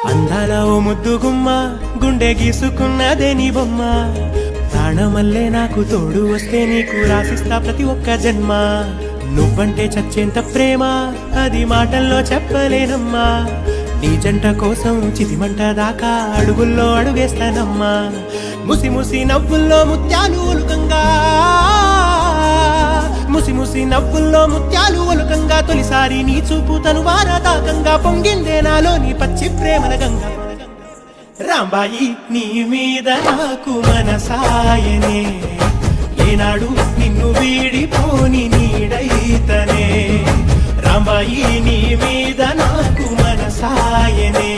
అందాల ఓ ముద్దు గుమ్మ గుండె గీసుకున్నదే నీ బొమ్మ ప్రాణమల్లే నాకు తోడు వస్తే నీకు రాసిస్తా ప్రతి ఒక్క జన్మ నువ్వంటే చచ్చేంత ప్రేమ అది మాటల్లో చెప్పలేనమ్మా నీ జంట కోసం చితిమంట దాకా అడుగుల్లో అడుగేస్తానమ్మా ముసి ముసి నవ్వుల్లో ముత్యాలు ఒలుకంగా ముసి ముసి నవ్వుల్లో ముత్యాలు ఒలుకంగా తొలిసారి నీ చూపు తను వారదాకంగా పొంగిందే నాలో నీ పచ్చి ప్రేమల గంగా రాంబాయి నీ మీద నాకు మనసాయనే ఏనాడు నిన్ను వీడిపోని నీడైతనే రాంబాయి నీ మీద నాకు మనసాయనే